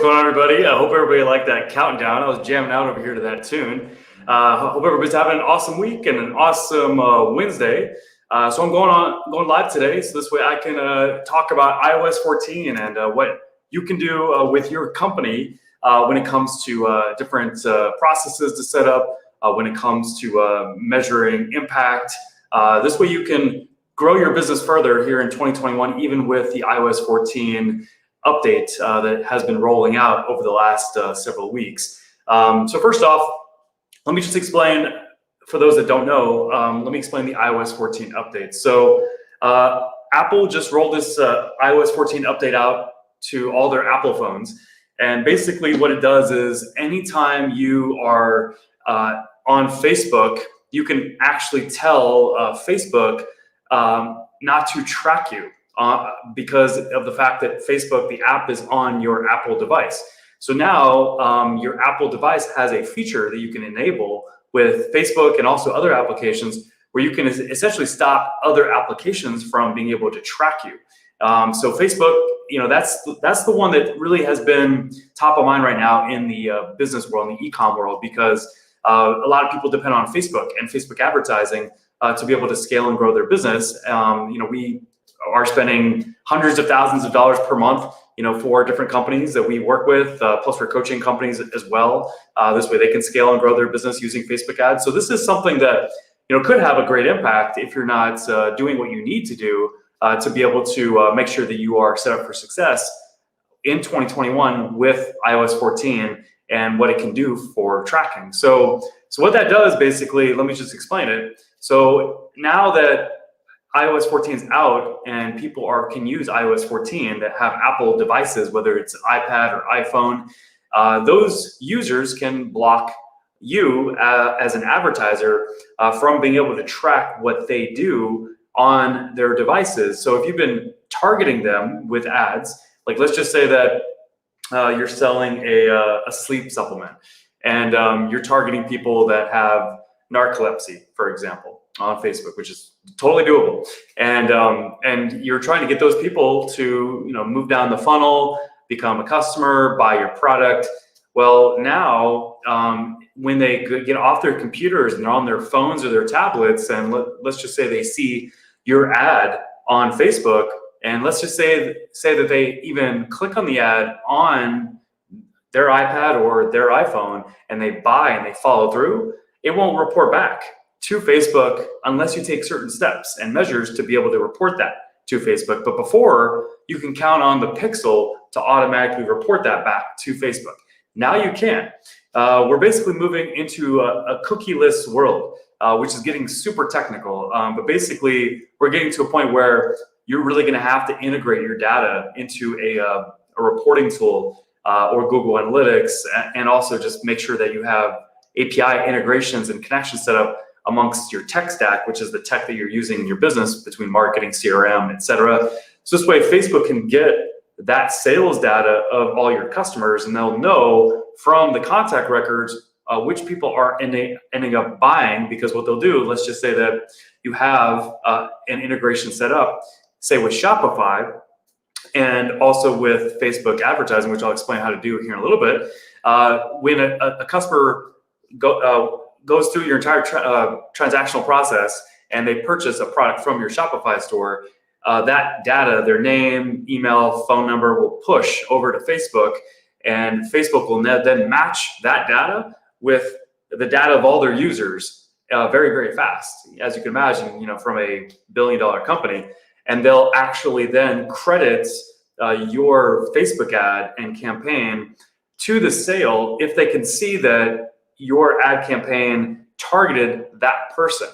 going on, everybody? I hope everybody liked that countdown. I was jamming out over here to that tune. Hope everybody's having an awesome week and an awesome Wednesday. So I'm going live today, so this way I can talk about iOS 14 and what you can do with your company when it comes to different processes to set up, when it comes to measuring impact. This way you can grow your business further here in 2021, even with the iOS 14 update that has been rolling out over the last several weeks. So first off, let me just explain, for those that don't know, let me explain the iOS 14 update. So Apple just rolled this iOS 14 update out to all their Apple phones. And basically what it does is anytime you are on Facebook, you can actually tell Facebook not to track you because of the fact that Facebook, the app, is on your Apple device. So now your Apple device has a feature that you can enable with Facebook and also other applications where you can essentially stop other applications from being able to track you. So Facebook, that's the one that really has been top of mind right now in the business world, in the e-com world, because a lot of people depend on Facebook and Facebook advertising to be able to scale and grow their business. We are spending hundreds of thousands of dollars per month, for different companies that we work with, plus for coaching companies as well. This way they can scale and grow their business using Facebook ads. So this is something that, could have a great impact if you're not doing what you need to do to be able to make sure that you are set up for success in 2021 with iOS 14 and what it can do for tracking. So what that does, basically, let me just explain it. So now that iOS 14 is out and people can use iOS 14 that have Apple devices, whether it's iPad or iPhone, those users can block you as an advertiser from being able to track what they do on their devices. So if you've been targeting them with ads, like let's just say that you're selling a sleep supplement and you're targeting people that have narcolepsy, for example, on Facebook, which is totally doable. And you're trying to get those people to, move down the funnel, become a customer, buy your product. Well, now when they get off their computers and they're on their phones or their tablets, and let's just say they see your ad on Facebook, and let's just say that they even click on the ad on their iPad or their iPhone and they buy and they follow through, it won't report back to Facebook unless you take certain steps and measures to be able to report that to Facebook. But before, you can count on the pixel to automatically report that back to Facebook. Now you can. We're basically moving into a cookie-less world, which is getting super technical. But basically, we're getting to a point where you're really going to have to integrate your data into a reporting tool or Google Analytics, and also just make sure that you have API integrations and connections set up amongst your tech stack, which is the tech that you're using in your business between marketing, CRM, et cetera. So this way, Facebook can get that sales data of all your customers, and they'll know from the contact records which people are ending up buying, because what they'll do, let's just say that you have an integration set up, say with Shopify, and also with Facebook advertising, which I'll explain how to do here in a little bit. When a customer goes through your entire transactional process and they purchase a product from your Shopify store, that data, their name, email, phone number, will push over to Facebook, and Facebook will then match that data with the data of all their users very, very fast, as you can imagine, from a billion-dollar company. And they'll actually then credit your Facebook ad and campaign to the sale if they can see that your ad campaign targeted that person.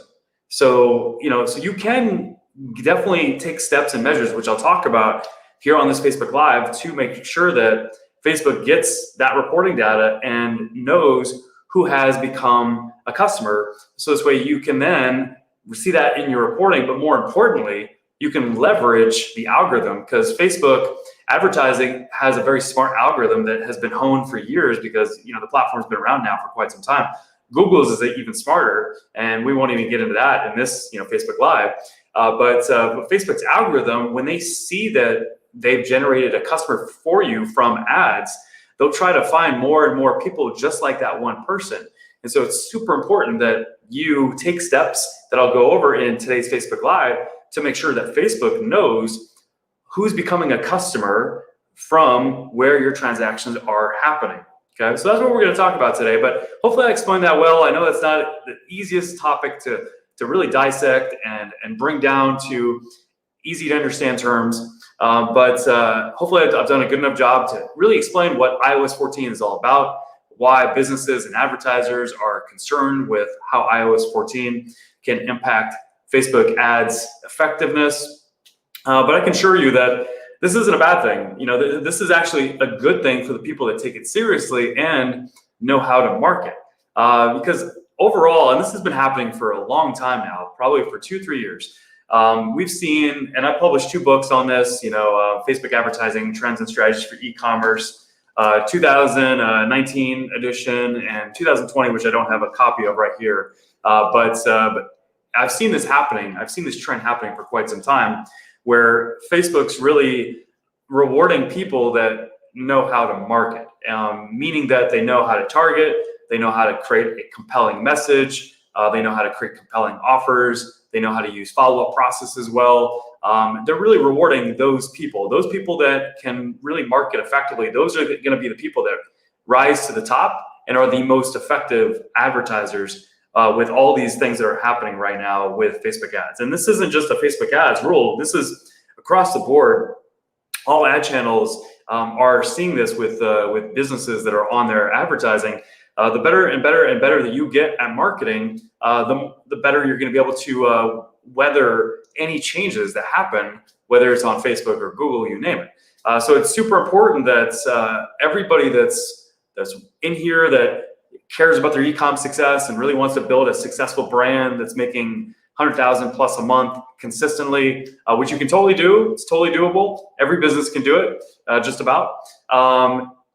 So, so you can definitely take steps and measures, which I'll talk about here on this Facebook Live, to make sure that Facebook gets that reporting data and knows who has become a customer. So this way you can then see that in your reporting, but more importantly, you can leverage the algorithm, because Facebook advertising has a very smart algorithm that has been honed for years, because the platform's been around now for quite some time. Google's is even smarter, and we won't even get into that in this Facebook Live. But Facebook's algorithm, when they see that they've generated a customer for you from ads, they'll try to find more and more people just like that one person. And so it's super important that you take steps that I'll go over in today's Facebook Live to make sure that Facebook knows who's becoming a customer from where your transactions are happening. Okay, so that's what we're going to talk about today, but hopefully I explained that well. I know that's not the easiest topic to really dissect and bring down to easy to understand terms, but hopefully I've done a good enough job to really explain what iOS 14 is all about, why businesses and advertisers are concerned with how iOS 14 can impact Facebook ads effectiveness. But I can assure you that this isn't a bad thing. You know, this is actually a good thing for the people that take it seriously and know how to market. Because overall, and this has been happening for a long time now, probably for 2-3 years, we've seen, and I published 2 books on this, Facebook advertising trends and strategies for e-commerce, 2019 edition and 2020, which I don't have a copy of right here. But I've seen this happening. I've seen this trend happening for quite some time, where Facebook's really rewarding people that know how to market, meaning that they know how to target, they know how to create a compelling message, they know how to create compelling offers, they know how to use follow-up processes well. They're really rewarding those people that can really market effectively. Those are going to be the people that rise to the top and are the most effective advertisers with all these things that are happening right now with Facebook ads. And this isn't just a Facebook ads rule. This is across the board. All ad channels are seeing this with businesses that are on their advertising. The better and better and better that you get at marketing, the better you're going to be able to weather any changes that happen, whether it's on Facebook or Google, you name it. So it's super important that everybody that's in here that cares about their e-com success and really wants to build a successful brand that's making 100,000 plus a month consistently, which you can totally do. It's totally doable. Every business can do it, just about.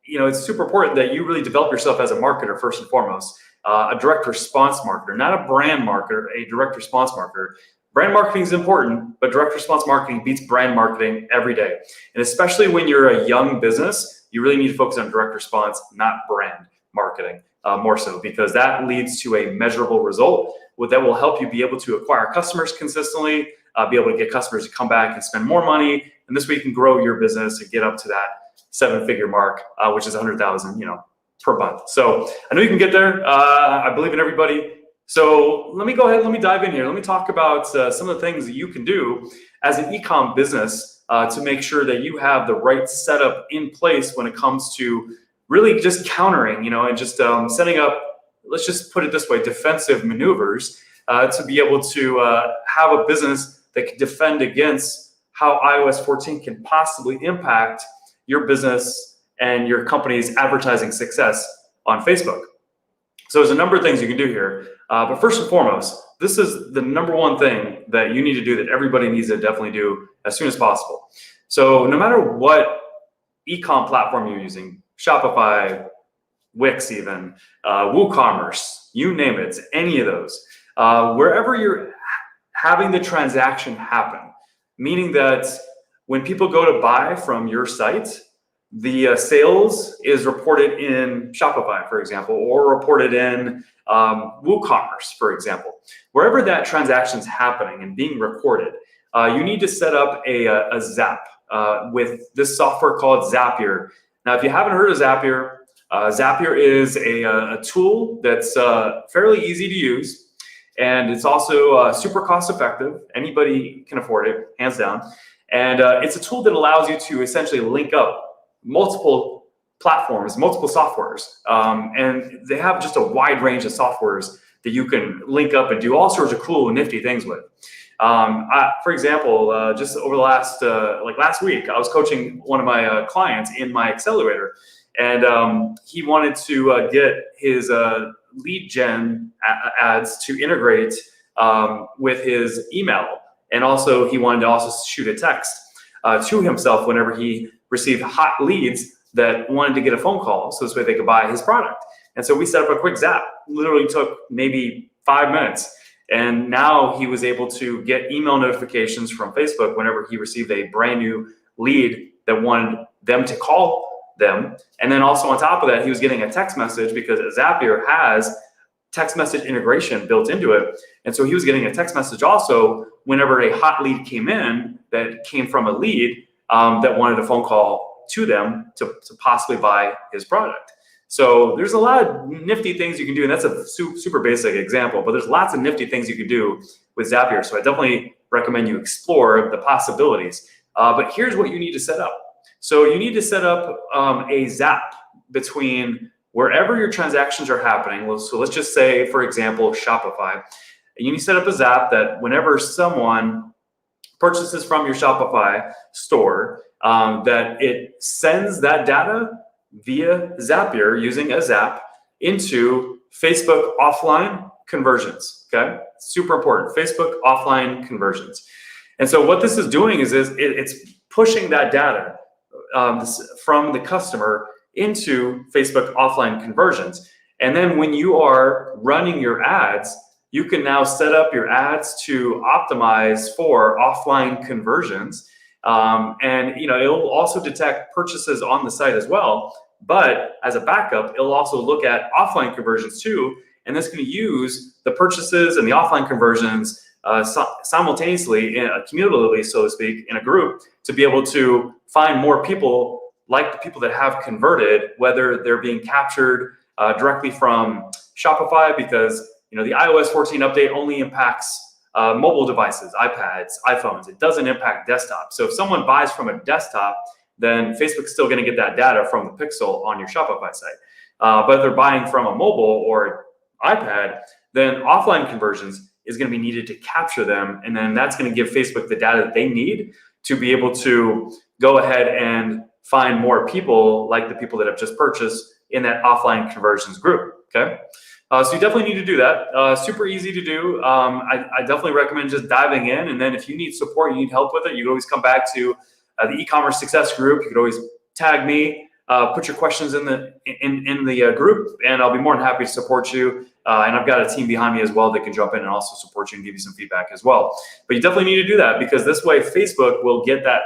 It's super important that you really develop yourself as a marketer first and foremost, a direct response marketer, not a brand marketer, a direct response marketer. Brand marketing is important, but direct response marketing beats brand marketing every day. And especially when you're a young business, you really need to focus on direct response, not brand marketing, more so, because that leads to a measurable result that will help you be able to acquire customers consistently, be able to get customers to come back and spend more money. And this way you can grow your business and get up to that 7-figure mark, which is 100,000, per month. So I know you can get there. I believe in everybody. So let me go ahead, let me dive in here. Let me talk about some of the things that you can do as an e-com business to make sure that you have the right setup in place when it comes to really just countering, and just setting up, let's just put it this way, defensive maneuvers to be able to have a business that can defend against how iOS 14 can possibly impact your business and your company's advertising success on Facebook. So there's a number of things you can do here. But first and foremost, this is the number one thing that you need to do, that everybody needs to definitely do as soon as possible. So no matter what e-com platform you're using, Shopify, Wix even, WooCommerce, you name it, any of those, wherever you're having the transaction happen, meaning that when people go to buy from your site, the sales is reported in Shopify, for example, or reported in WooCommerce, for example. Wherever that transaction is happening and being recorded, you need to set up a Zap with this software called Zapier. Now, if you haven't heard of Zapier, Zapier is a tool that's fairly easy to use, and it's also super cost effective. Anybody can afford it, hands down. And it's a tool that allows you to essentially link up multiple platforms, multiple softwares, and they have just a wide range of softwares that you can link up and do all sorts of cool, nifty things with. For example, just over the last week, I was coaching one of my clients in my accelerator, and he wanted to get his lead gen ads to integrate with his email, and also he wanted to also shoot a text to himself whenever he received hot leads that wanted to get a phone call, so this way they could buy his product. And so we set up a quick Zap. Literally took maybe 5 minutes. And now he was able to get email notifications from Facebook whenever he received a brand new lead that wanted them to call them. And then also on top of that, he was getting a text message because Zapier has text message integration built into it. And so he was getting a text message also whenever a hot lead came in that came from a lead that wanted a phone call to them to possibly buy his product. So there's a lot of nifty things you can do, and that's a super basic example, but there's lots of nifty things you can do with Zapier. So I definitely recommend you explore the possibilities. But here's what you need to set up. So you need to set up a Zap between wherever your transactions are happening. So let's just say, for example, Shopify. You need to set up a Zap that whenever someone purchases from your Shopify store, that it sends that data via Zapier using a Zap into Facebook offline conversions. Okay, super important. Facebook offline conversions. And so what this is doing is it's pushing that data from the customer into Facebook offline conversions. And then when you are running your ads, you can now set up your ads to optimize for offline conversions. And it'll also detect purchases on the site as well. But as a backup, it'll also look at offline conversions too. And that's going to use the purchases and the offline conversions simultaneously, cumulatively, so to speak, in a group to be able to find more people like the people that have converted, whether they're being captured directly from Shopify, because the iOS 14 update only impacts mobile devices, iPads, iPhones. It doesn't impact desktop. So if someone buys from a desktop, then Facebook's still going to get that data from the pixel on your Shopify site. But if they're buying from a mobile or iPad, then offline conversions is going to be needed to capture them. And then that's going to give Facebook the data that they need to be able to go ahead and find more people like the people that have just purchased in that offline conversions group. Okay. So you definitely need to do that. Super easy to do. I definitely recommend just diving in. And then if you need support, you need help with it, you can always come back to the e-commerce success group. You could always tag me, put your questions in the group, and I'll be more than happy to support you. And I've got a team behind me as well that can jump in and also support you and give you some feedback as well. But you definitely need to do that, because this way Facebook will get that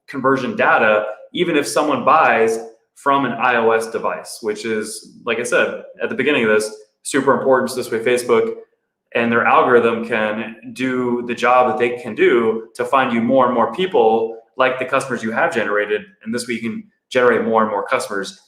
conversion data even if someone buys from an iOS device, which is, like I said at the beginning of this, super important. So this way Facebook and their algorithm can do the job that they can do to find you more and more people like the customers you have generated. And this way you can generate more and more customers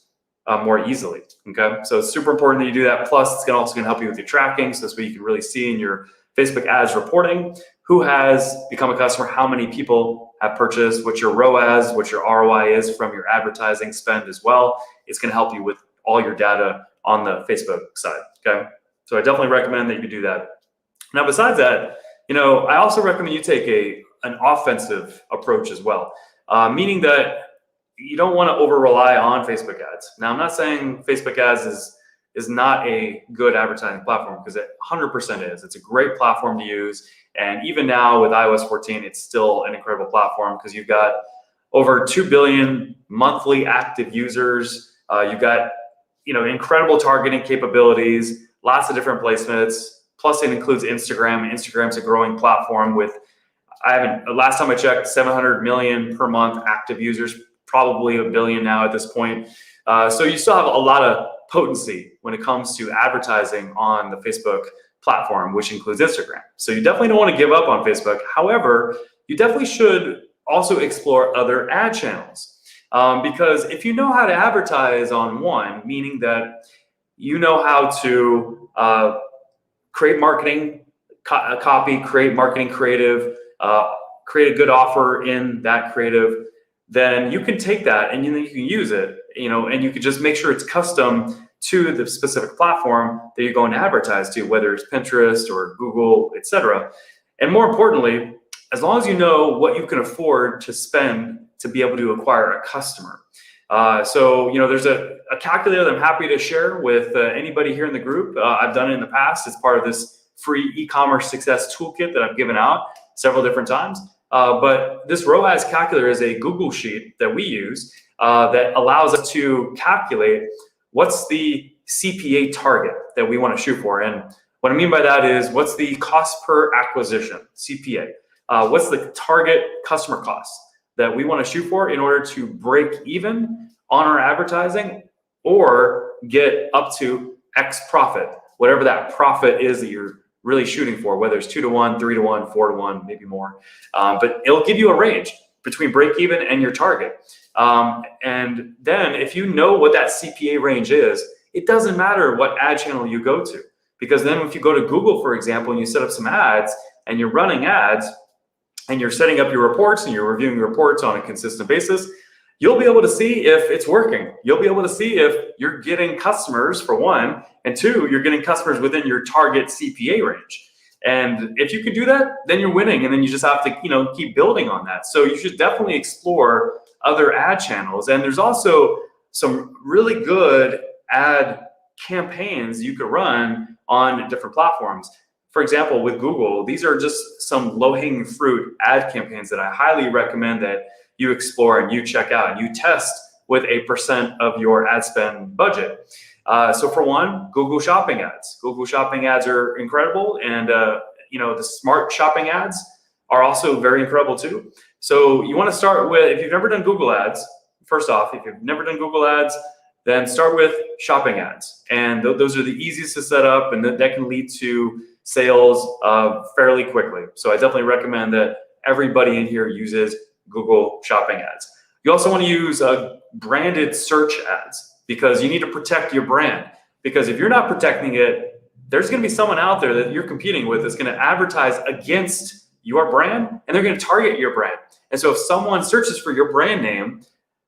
more easily. Okay, so it's super important that you do that. Plus, it's also going to help you with your tracking. So this way you can really see in your Facebook ads reporting who has become a customer, how many people have purchased, what your ROAS, what your ROI is from your advertising spend as well. It's going to help you with all your data on the Facebook side. Okay, so I definitely recommend that you do that. Now, besides that, I also recommend you take an offensive approach as well, meaning that you don't want to over rely on Facebook ads. Now, I'm not saying Facebook ads is not a good advertising platform, because it 100% is. It's a great platform to use. And even now with iOS 14, it's still an incredible platform, because you've got over 2 billion monthly active users. You've got, incredible targeting capabilities, lots of different placements. Plus it includes Instagram. Instagram's a growing platform with, last time I checked, 700 million per month active users, probably a billion now at this point. So you still have a lot of potency when it comes to advertising on the Facebook platform, which includes Instagram. So you definitely don't want to give up on Facebook. However, you definitely should also explore other ad channels. Because if you know how to advertise on one, meaning that you know how to create marketing copy, create marketing creative, create a good offer in that creative, then you can take that and you can use it, and you can just make sure it's custom to the specific platform that you're going to advertise to, whether it's Pinterest or Google, etc. And more importantly, as long as you know what you can afford to spend to be able to acquire a customer. So there's a calculator that I'm happy to share with anybody here in the group. I've done it in the past. It's part of this free e-commerce success toolkit that I've given out several different times. But this ROAS calculator is a Google sheet that we use that allows us to calculate what's the CPA target that we want to shoot for. And what I mean by that is, what's the cost per acquisition, CPA? What's the target customer cost that we want to shoot for in order to break even on our advertising or get up to X profit, whatever that profit is that you're really shooting for, whether it's 2 to 1, 3 to 1, 4 to 1, maybe more. But it'll give you a range between break even and your target. And then if you know what that CPA range is, it doesn't matter what ad channel you go to. Because then if you go to Google, for example, and you set up some ads and you're running ads and you're setting up your reports and you're reviewing your reports on a consistent basis, you'll be able to see if it's working. You'll be able to see if you're getting customers, for one, and two, you're getting customers within your target CPA range. And if you can do that, then you're winning, and then you just have to, keep building on that. So you should definitely explore other ad channels. And there's also some really good ad campaigns you could run on different platforms. For example, with Google, these are just some low-hanging fruit ad campaigns that I highly recommend that you explore and you check out and you test with a % of your ad spend budget. So for one, Google Shopping ads. Google Shopping ads are incredible, and the smart shopping ads are also very incredible too. So you want to start with, if you've never done Google ads, first off, if you've never done Google ads, then start with shopping ads. And those are the easiest to set up, and that can lead to sales fairly quickly. So I definitely recommend that everybody in here uses Google Shopping ads. You also want to use branded search ads, because you need to protect your brand. Because if you're not protecting it, there's going to be someone out there that you're competing with that's going to advertise against your brand, and they're going to target your brand. And so if someone searches for your brand name,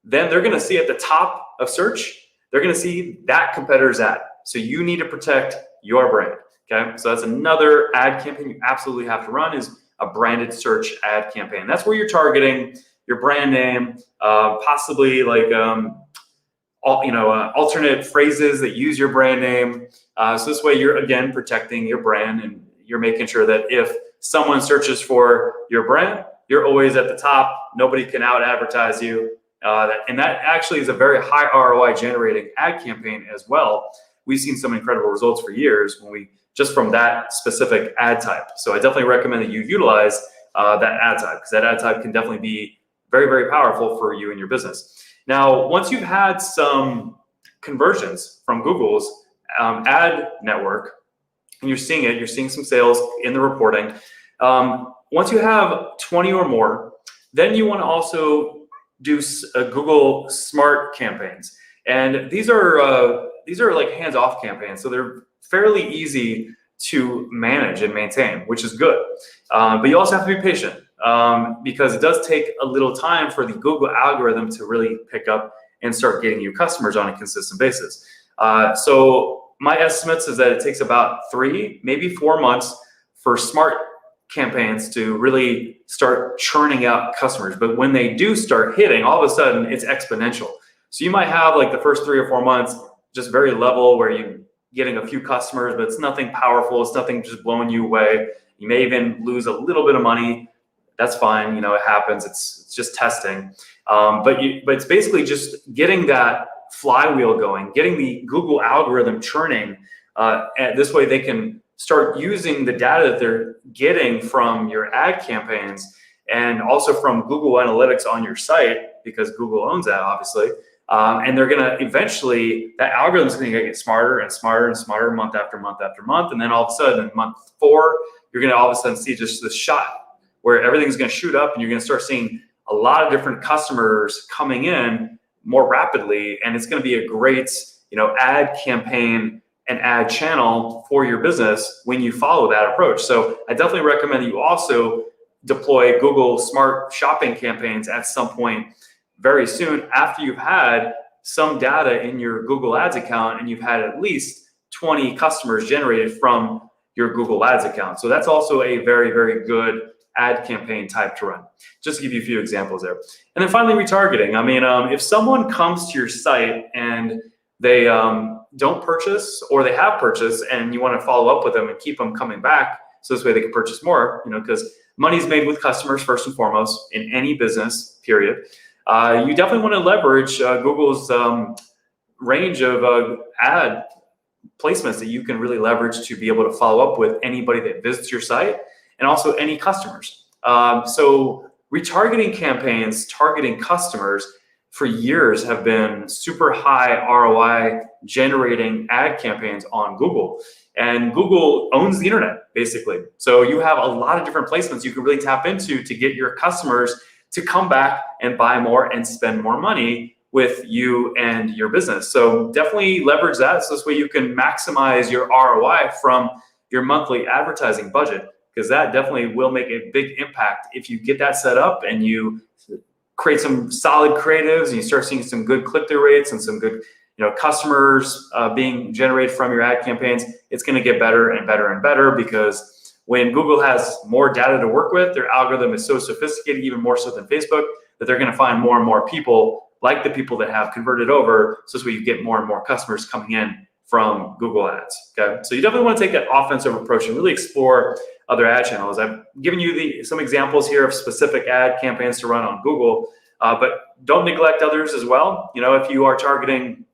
then they're going to see at the top of search, they're going to see that competitor's ad. So you need to protect your brand. Okay, so that's another ad campaign you absolutely have to run, is a branded search ad campaign. That's where you're targeting your brand name, possibly like alternate phrases that use your brand name. So this way you're, again, protecting your brand, and you're making sure that if someone searches for your brand, you're always at the top. Nobody can out advertise you. And that actually is a very high ROI generating ad campaign as well. We've seen some incredible results for years just from that specific ad type. So I definitely recommend that you utilize that ad type, because that ad type can definitely be very, very powerful for you and your business. Now, once you've had some conversions from Google's ad network, and you're seeing some sales in the reporting, once you have 20 or more, then you want to also do Google Smart campaigns. And these are like hands-off campaigns, so they're fairly easy to manage and maintain, which is good. But you also have to be patient, because it does take a little time for the Google algorithm to really pick up and start getting you customers on a consistent basis. So my estimates is that it takes about 3, maybe 4 months for smart campaigns to really start churning out customers. But when they do start hitting, all of a sudden it's exponential. So you might have like the first 3 or 4 months just very level, where you're getting a few customers, but it's nothing powerful. It's nothing just blowing you away. You may even lose a little bit of money. That's fine. It happens. It's just testing. But it's basically just getting that flywheel going, getting the Google algorithm churning. And this way they can start using the data that they're getting from your ad campaigns, and also from Google Analytics on your site, because Google owns that, obviously. And they're going to eventually, that algorithm is going to get smarter and smarter and smarter month after month after month. And then all of a sudden, in month 4, you're going to all of a sudden see just this shot where everything's going to shoot up, and you're going to start seeing a lot of different customers coming in more rapidly. And it's going to be a great, ad campaign and ad channel for your business when you follow that approach. So I definitely recommend that you also deploy Google Smart Shopping campaigns at some point very soon, after you've had some data in your Google Ads account and you've had at least 20 customers generated from your Google Ads account. So that's also a very, very good ad campaign type to run. Just to give you a few examples there. And then finally, retargeting. I mean, if someone comes to your site and they don't purchase, or they have purchased, and you want to follow up with them and keep them coming back, so this way they can purchase more, because money's made with customers first and foremost in any business, period. You definitely want to leverage Google's range of ad placements that you can really leverage to be able to follow up with anybody that visits your site, and also any customers. So retargeting campaigns targeting customers for years have been super high ROI generating ad campaigns on Google. And Google owns the internet, basically. So you have a lot of different placements you can really tap into to get your customers to come back and buy more and spend more money with you and your business. So definitely leverage that. So this way you can maximize your ROI from your monthly advertising budget, because that definitely will make a big impact if you get that set up and you create some solid creatives and you start seeing some good click-through rates and some good customers being generated from your ad campaigns. It's going to get better and better and better, because when Google has more data to work with, their algorithm is so sophisticated, even more so than Facebook, that they're going to find more and more people like the people that have converted over, so this way you get more and more customers coming in from Google Ads. Okay, so you definitely want to take that offensive approach and really explore other ad channels. I've given you some examples here of specific ad campaigns to run on Google, but don't neglect others as well. If you are targeting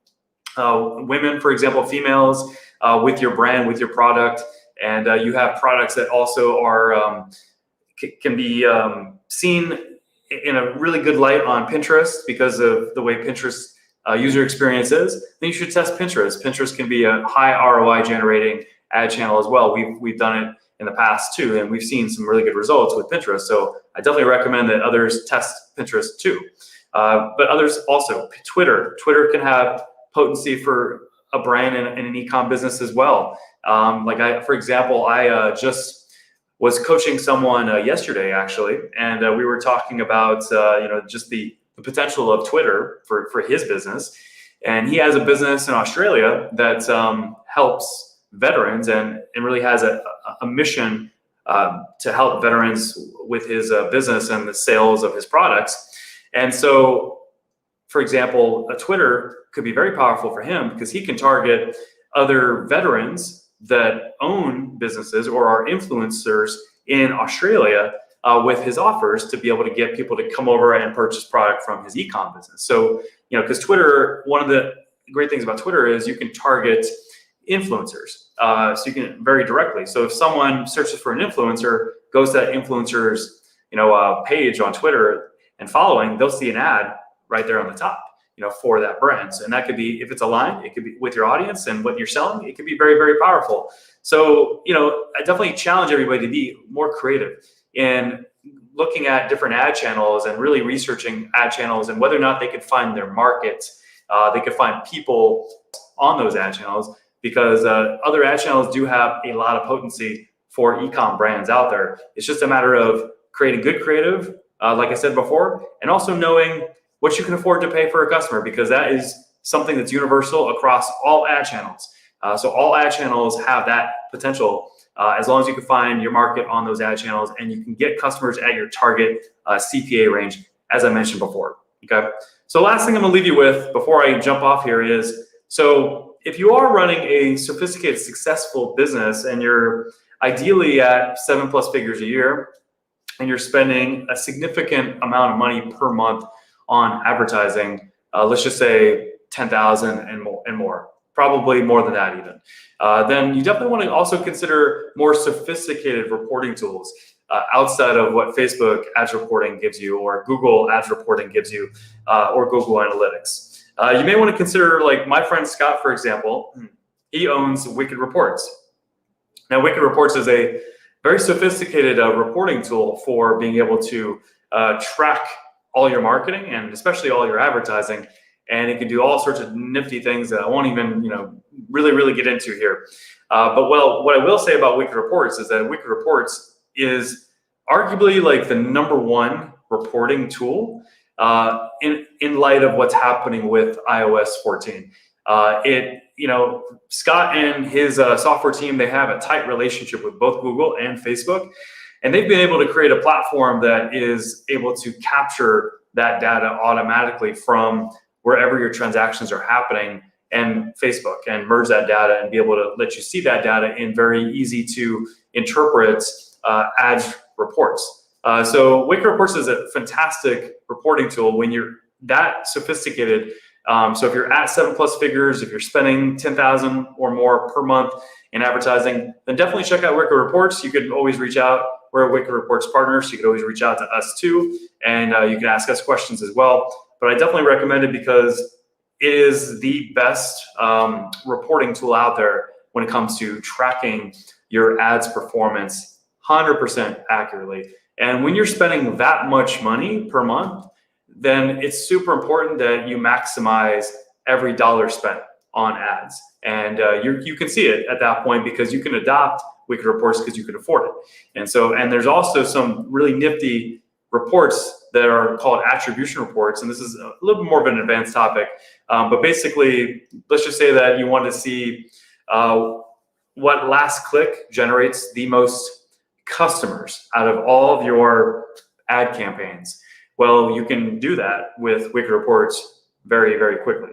women, for example, females, with your brand, with your product, and you have products that also are can be seen in a really good light on Pinterest because of the way Pinterest user experience is, then you should test Pinterest. Pinterest can be a high ROI generating ad channel as well. We've done it in the past too, and we've seen some really good results with Pinterest. So I definitely recommend that others test Pinterest too. But others also, Twitter can have potency for a brand in an e-com business as well. For example, I just was coaching someone yesterday actually, and we were talking about just the potential of Twitter for his business. And he has a business in Australia that helps veterans and really has a mission to help veterans with his business and the sales of his products. And so, for example, a Twitter could be very powerful for him because he can target other veterans that own businesses or are influencers in Australia with his offers to be able to get people to come over and purchase product from his e-com business. So, because Twitter, one of the great things about Twitter is you can target influencers. So you can very directly. So if someone searches for an influencer, goes to that influencer's, page on Twitter and following, they'll see an ad right there on the top, for that brand. So, and that could be, if it's aligned, it could be with your audience and what you're selling, it could be very, very powerful. So, I definitely challenge everybody to be more creative in looking at different ad channels and really researching ad channels and whether or not they could find their market. They could find people on those ad channels, because other ad channels do have a lot of potency for e-com brands out there. It's just a matter of creating good creative, like I said before, and also knowing what you can afford to pay for a customer, because that is something that's universal across all ad channels. So all ad channels have that potential, as long as you can find your market on those ad channels and you can get customers at your target CPA range, as I mentioned before. Okay. So last thing I'm gonna leave you with before I jump off here is, so if you are running a sophisticated, successful business and you're ideally at 7+ figures a year and you're spending a significant amount of money per month on advertising, let's just say 10,000 and more, probably more than that even, then you definitely want to also consider more sophisticated reporting tools outside of what Facebook ads reporting gives you, or Google ads reporting gives you, or Google Analytics. You may want to consider, like my friend Scott, for example, he owns Wicked Reports. Now, Wicked Reports is a very sophisticated reporting tool for being able to track all your marketing and especially all your advertising. And it can do all sorts of nifty things that I won't even, really get into here. But what I will say about Wicked Reports is that Wicked Reports is arguably like the #1 reporting tool in light of what's happening with iOS 14. Scott and his software team, they have a tight relationship with both Google and Facebook, and they've been able to create a platform that is able to capture that data automatically from wherever your transactions are happening and Facebook, and merge that data and be able to let you see that data in very easy to interpret ad reports. So Wicked Reports is a fantastic reporting tool when you're that sophisticated. So if you're at 7+ figures, if you're spending 10,000 or more per month in advertising, then definitely check out Wicked Reports. You can always reach out. We're a Wicked Reports partner, so you can always reach out to us too, and you can ask us questions as well. but I definitely recommend it because it is the best reporting tool out there when it comes to tracking your ads performance 100% accurately. And when you're spending that much money per month, then it's super important that you maximize every dollar spent on ads. And you can see it at that point because you can adopt weekly reports because you can afford it. And there's also some really nifty reports that are called attribution reports. And this is a little bit more of an advanced topic. But basically, let's just say that you want to see what last click generates the most customers out of all of your ad campaigns. Well, you can do that with weekly reports very, very quickly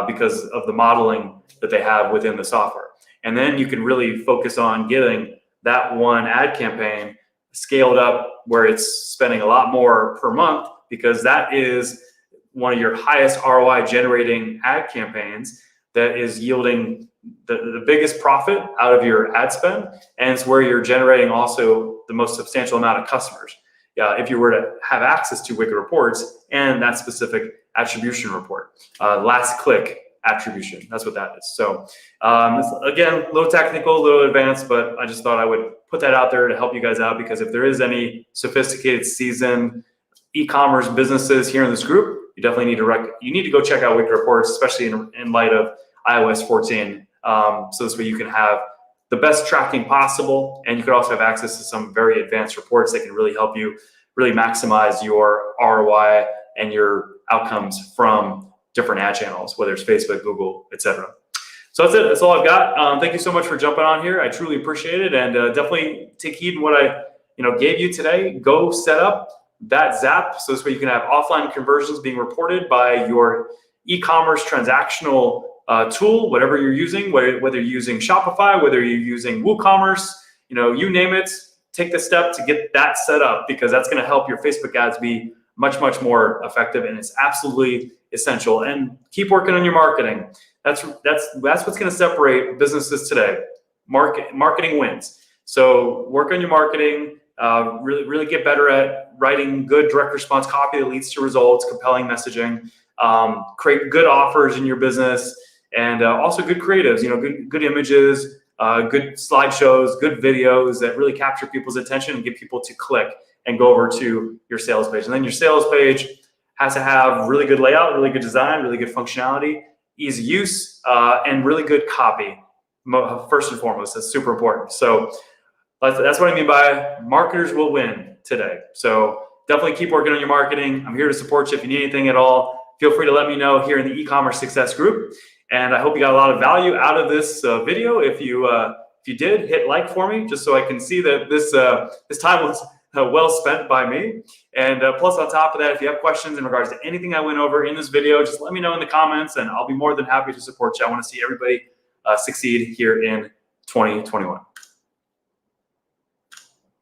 because of the modeling that they have within the software. And then you can really focus on getting that one ad campaign scaled up where it's spending a lot more per month, because that is one of your highest ROI generating ad campaigns that is yielding the biggest profit out of your ad spend, and it's where you're generating also the most substantial amount of customers. If you were to have access to Wicked Reports and that specific attribution report, last click attribution, that's what that is. So again, a little technical, a little advanced, but I just thought I would put that out there to help you guys out, because if there is any sophisticated, seasoned e-commerce businesses here in this group, you definitely need to go check out Wicked Reports, especially in light of iOS 14. So this way you can have the best tracking possible, and you could also have access to some very advanced reports that can really help you really maximize your ROI and your outcomes from different ad channels, whether it's Facebook, Google, etc. So that's it. That's all I've got. Thank you so much for jumping on here. I truly appreciate it, and definitely take heed in what I gave you today. Go set up that Zap, so this way you can have offline conversions being reported by your e-commerce transactional tool, whatever you're using, whether you're using Shopify, whether you're using WooCommerce, you name it. Take the step to get that set up, because that's going to help your Facebook ads be much, much more effective, and it's absolutely essential. And keep working on your marketing. That's what's going to separate businesses today. Marketing wins. So work on your marketing. Really get better at writing good direct response copy that leads to results, compelling messaging. Create good offers in your business, and also good creatives. Good images, good slideshows, good videos that really capture people's attention and get people to click and go over to your sales page. And then your sales page has to have really good layout, really good design, really good functionality, easy use, and really good copy. First and foremost, that's super important. So that's what I mean by marketers will win today. So definitely keep working on your marketing. I'm here to support you. If you need anything at all, feel free to let me know here in the e-commerce success group. And I hope you got a lot of value out of this video. If you did, hit like for me, just so I can see that this time was well spent by me. And plus, on top of that, if you have questions in regards to anything I went over in this video, just let me know in the comments, and I'll be more than happy to support you. I want to see everybody succeed here in 2021.